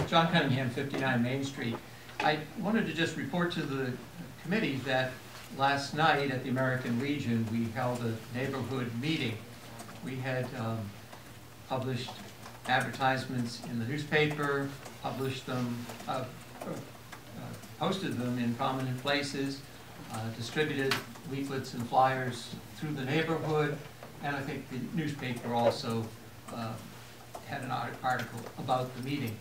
John Cunningham, 59 Main Street. I wanted to just report to the committee that last night at the American Legion we held a neighborhood meeting. We had published advertisements in the newspaper, published them, posted them in prominent places, distributed leaflets and flyers through the neighborhood, and I think the newspaper also had an article about the meeting.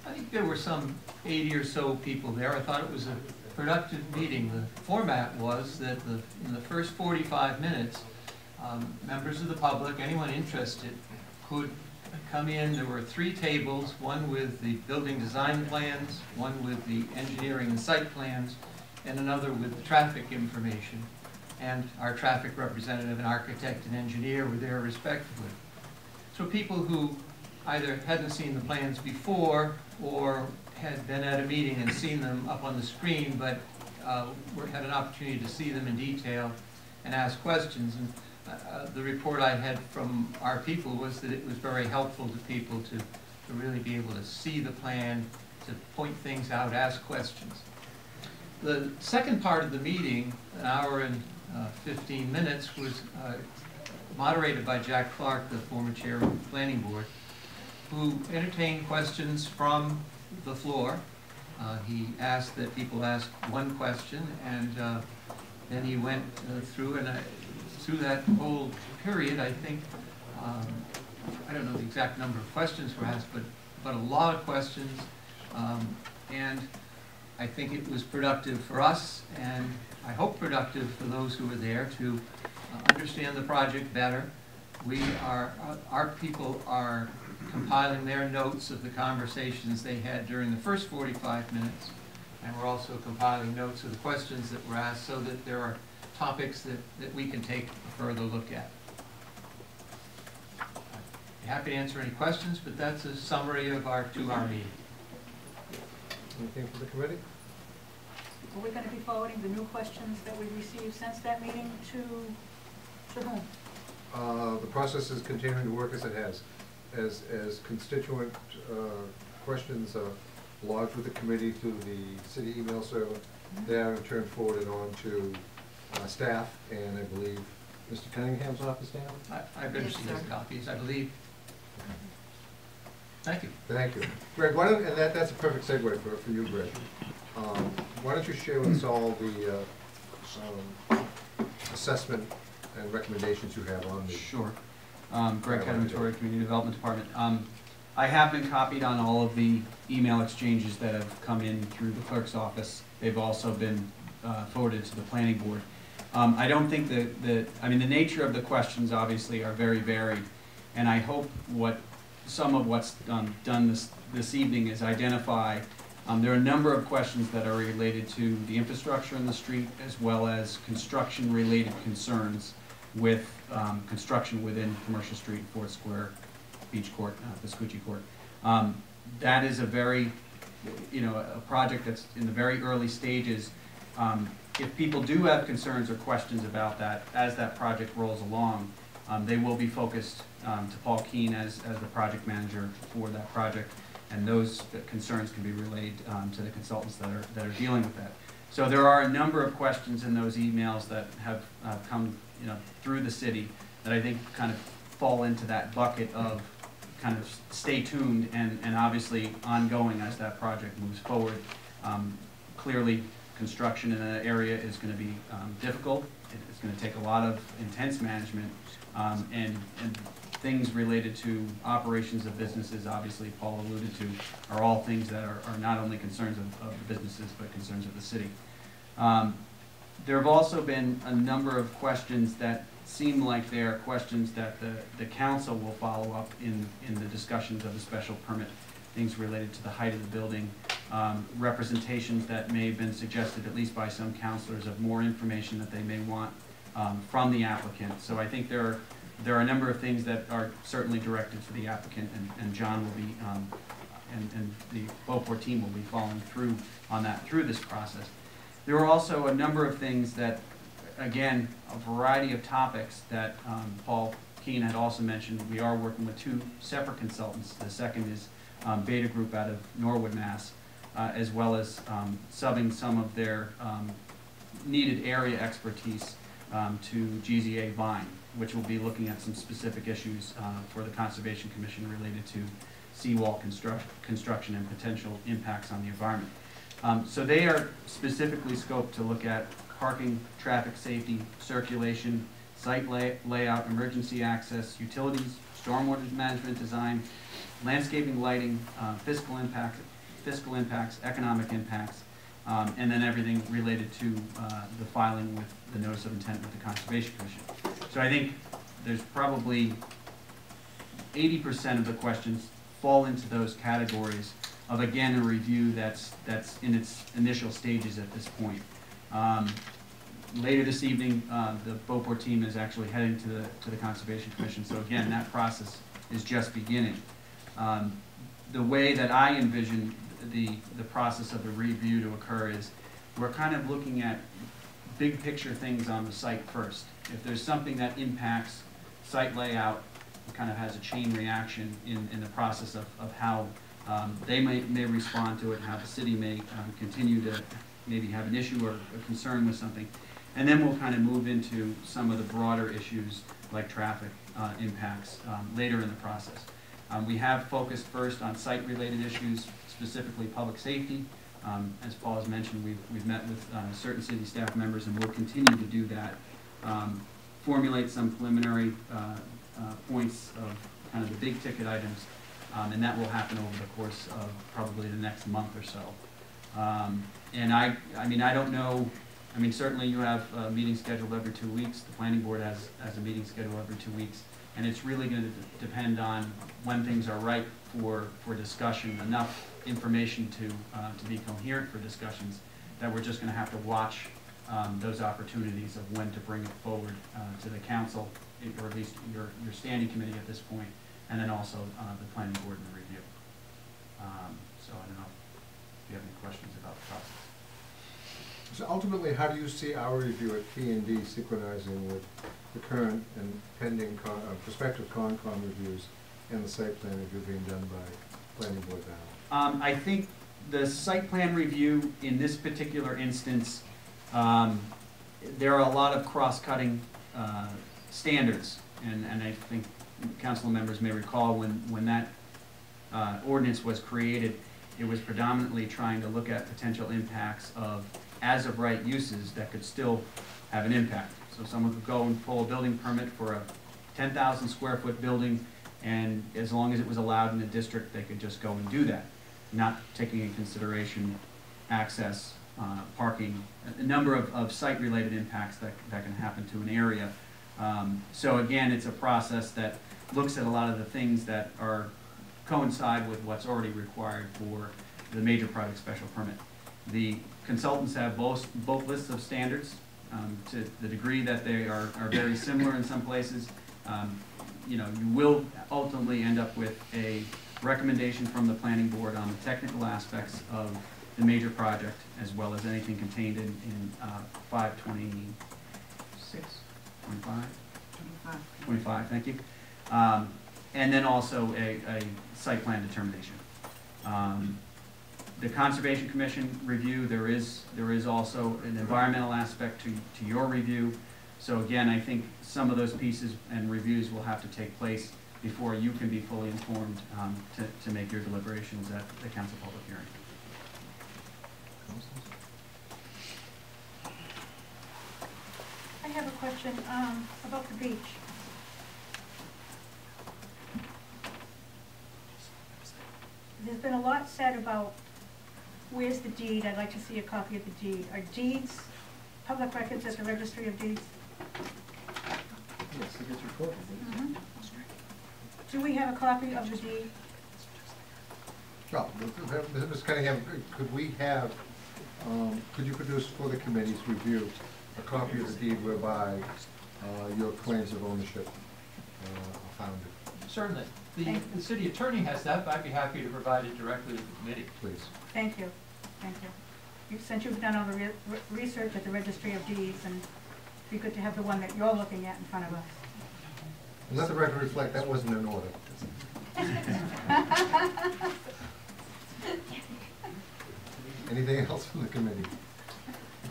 I think there were some 80 or so people there. I thought it was a productive meeting. The format was that in the first 45 minutes, members of the public, anyone interested, could come in. There were 3 tables, one with the building design plans, one with the engineering and site plans, and another with the traffic information. And our traffic representative, an architect and engineer were there respectively. So people who either hadn't seen the plans before or had been at a meeting and seen them up on the screen, but had an opportunity to see them in detail and ask questions. And the report I had from our people was that it was very helpful to people to really be able to see the plan, to point things out, ask questions. The second part of the meeting, an hour and 15 minutes, was moderated by Jack Clark, the former chair of the planning board, who entertained questions from the floor. He asked that people ask one question, and then he went through, and through that whole period, I think, I don't know the exact number of questions were asked, but a lot of questions, and I think it was productive for us, and I hope productive for those who were there to understand the project better. Our people are compiling their notes of the conversations they had during the first 45 minutes, and we're also compiling notes of the questions that were asked so that there are topics that we can take a further look at. I'd be happy to answer any questions, but that's a summary of our 2-hour meeting. Anything for the committee? Are we going to be forwarding the new questions that we received since that meeting to whom? The process is continuing to work as it has. As constituent questions are lodged with the committee through the city email server, they are in turn forwarded on to staff, and I believe Mr. Cunningham's office now? I've been receiving copies, I believe. Thank you. Thank you. Greg, why don't, and that's a perfect segue for you, Greg. Why don't you share with us all the assessment and recommendations you have on the... Sure. Greg Catteme, Community Development Department. I have been copied on all of the email exchanges that have come in through the clerk's office. They've also been forwarded to the planning board. I don't think the nature of the questions obviously are very varied, and I hope some of what's done this evening is identify there are a number of questions that are related to the infrastructure in the street, as well as construction related concerns with construction within Commercial Street, Ford Square, Beach Court, Vespucci Court. That is a very, a project that's in the very early stages. If people do have concerns or questions about that, as that project rolls along, they will be focused to Paul Keene as the project manager for that project, and those concerns can be relayed to the consultants that are dealing with that. So there are a number of questions in those emails that have come through the city that I think kind of fall into that bucket of kind of stay tuned and obviously ongoing as that project moves forward. Clearly, construction in that area is going to be difficult. It's going to take a lot of intense management and things related to operations of businesses, obviously Paul alluded to, are all things that are not only concerns of the businesses but concerns of the city. There have also been a number of questions that seem like they are questions that the council will follow up in the discussions of the special permit, things related to the height of the building, representations that may have been suggested at least by some councilors of more information that they may want from the applicant. So I think there are a number of things that are certainly directed to the applicant, and John will be, and the Beauport team will be following through on that through this process. There are also a number of things that, again, a variety of topics that Paul Keene had also mentioned. We are working with 2 separate consultants. The second is Beta Group out of Norwood, Mass., as well as subbing some of their needed area expertise to GZA Vine, which will be looking at some specific issues for the Conservation Commission related to seawall construction and potential impacts on the environment. So they are specifically scoped to look at parking, traffic safety, circulation, site layout, emergency access, utilities, stormwater management design, landscaping, lighting, fiscal impacts, economic impacts, and then everything related to the filing with the notice of intent with the Conservation Commission. So I think there's probably 80% of the questions fall into those categories of, again, a review that's in its initial stages at this point. Later this evening, the Beauport team is actually heading to the Conservation Commission. So again, that process is just beginning. The way that I envision the process of the review to occur is we're kind of looking at big picture things on the site first. If there's something that impacts site layout, it kind of has a chain reaction in the process of how they may respond to it, how the city may continue to maybe have an issue or a concern with something. And then we'll kind of move into some of the broader issues like traffic impacts later in the process. We have focused first on site-related issues, specifically public safety. As Paul has mentioned, we've met with certain city staff members, and we'll continue to do that. Formulate some preliminary points of kind of the big ticket items, and that will happen over the course of probably the next month or so. And I mean, I don't know. I mean, certainly you have a meeting scheduled every 2 weeks. The planning board has a meeting scheduled every 2 weeks. And it's really going to depend on when things are ripe for discussion, enough information to be coherent for discussions, that we're just going to have to watch those opportunities of when to bring it forward to the council, or at least your standing committee at this point, and then also the planning board in the review. So I don't know if you have any questions about the process. So ultimately, how do you see our review at P&D synchronizing with the current and pending prospective Concom reviews and the site plan review being done by planning board now? I think the site plan review in this particular instance, there are a lot of cross-cutting standards, and I think council members may recall when that ordinance was created, it was predominantly trying to look at potential impacts of as-of-right uses that could still have an impact. So someone could go and pull a building permit for a 10,000 square foot building, and as long as it was allowed in the district, they could just go and do that, not taking into consideration access, parking, a number of site-related impacts that can happen to an area. So again, it's a process that looks at a lot of the things that coincide with what's already required for the major project special permit. The consultants have both lists of standards to the degree that they are very similar in some places. You know, you will ultimately end up with a recommendation from the planning board on the technical aspects of the major project, as well as anything contained in 25, thank you. And then also a site plan determination. The Conservation Commission review, there is also an environmental aspect to your review. So again, I think some of those pieces and reviews will have to take place before you can be fully informed to make your deliberations at the council public hearing. I have a question about the beach. There's been a lot said about where's the deed. I'd like to see a copy of the deed. Are deeds public records at the Registry of Deeds? Yes, it gets recorded. Mm-hmm. Do we have a copy of the deed? Well, Mr. Cunningham, could we have, could you produce for the committee's review a copy of the deed whereby your claims of ownership are founded? Certainly. The city attorney has that, but I'd be happy to provide it directly to the committee. Please. Thank you. Thank you. Since you've done all the research at the Registry of Deeds, and it'd be good to have the one that you're looking at in front of us. And let the record reflect that wasn't in order. Anything else from the committee?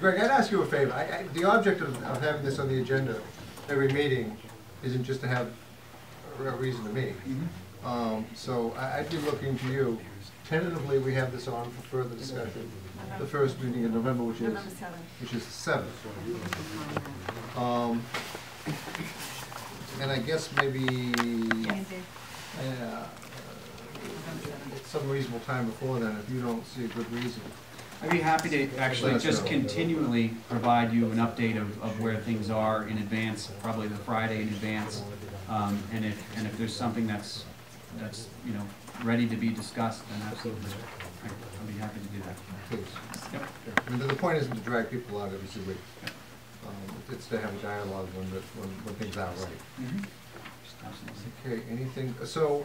Greg, I'd ask you a favor. The object of having this on the agenda every meeting isn't just to have a reason to meet. So I'd be looking to you. Tentatively, we have this on for further discussion. The first meeting in November, which is the 7th. And I guess maybe some reasonable time before then, if you don't see a good reason. I'd be happy to actually just continually provide you an update of where things are in advance, probably the Friday in advance. And if there's something that's you know, ready to be discussed, then absolutely, I'd be happy to do that. Please. Yep. Yeah. I mean, the point isn't to drag people out every 2 weeks. Yep. It's to have a dialogue when things are right. Absolutely. Okay, anything, so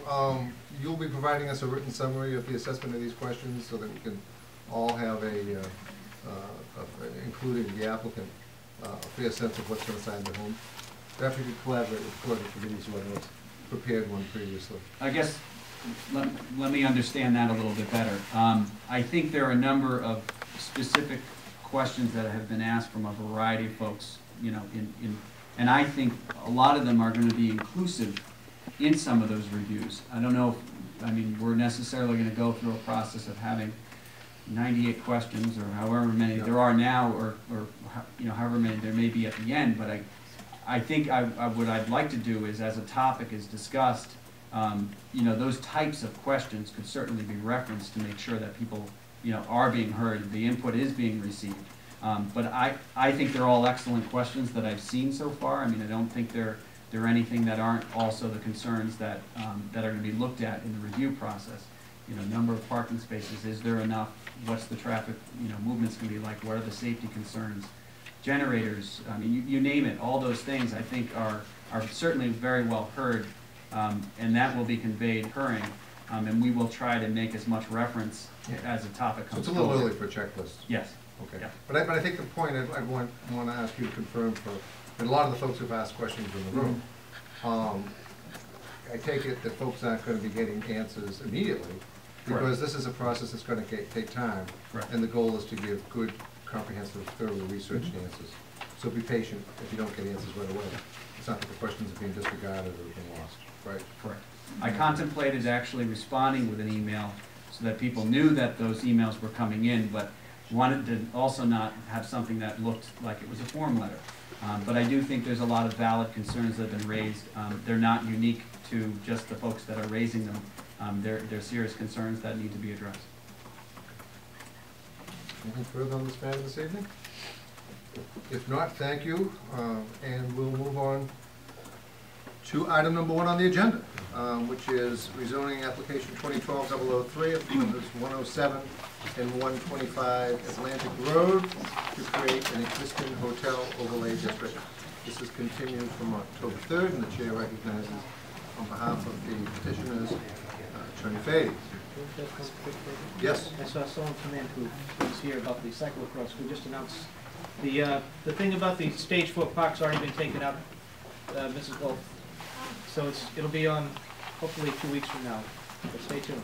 you'll be providing us a written summary of the assessment of these questions so that we can all have including the applicant, a fair sense of what's inside the home. Perhaps you could collaborate with coordinating committees who have prepared one previously. I guess, let me understand that a little bit better. I think there are a number of specific questions that have been asked from a variety of folks, you know, and I think a lot of them are going to be inclusive in some of those reviews. I don't know if, I mean, we're necessarily going to go through a process of having 98 questions or however many there are now, or you know, however many there may be at the end, but I think what I'd like to do is, as a topic is discussed, you know, those types of questions could certainly be referenced to make sure that people, you know, are being heard, the input is being received. But I think they're all excellent questions that I've seen so far. I mean, I don't think they're anything that aren't also the concerns that that are going to be looked at in the review process. You know, number of parking spaces, is there enough? What's the traffic, you know, movements going to be like? What are the safety concerns? Generators, I mean, you name it, all those things I think are certainly very well heard, and that will be conveyed occurring, and we will try to make as much reference as a topic comes So it's a little forward. early for a checklist. Yes. Okay. Yeah. But I think the point I want to ask you to confirm for, and a lot of the folks who've asked questions in the room, I take it that folks aren't going to be getting answers immediately, because this is a process that's going to take time, and the goal is to give good, comprehensive, thoroughly researched answers. So be patient if you don't get answers right away. It's not that the questions are being disregarded or being lost, right? Correct. I contemplated actually responding with an email so that people knew that those emails were coming in, but wanted to also not have something that looked like it was a form letter. But I do think there's a lot of valid concerns that have been raised. They're not unique to just the folks that are raising them. They're serious concerns that need to be addressed. Anything further on this matter this evening? If not, thank you, and we'll move on to item number 1 on the agenda, which is rezoning application 2012-003 of numbers 107 and 125 Atlantic Road to create an existing hotel overlay district. This is continued from October 3rd, and the chair recognizes on behalf of the petitioners, Attorney Fady. Yes. I saw someone come in who was here about the cyclocross. We just announced the thing about the stage 4 park's already been taken up, Mrs. Wolf. So it'll be on hopefully 2 weeks from now. But stay tuned.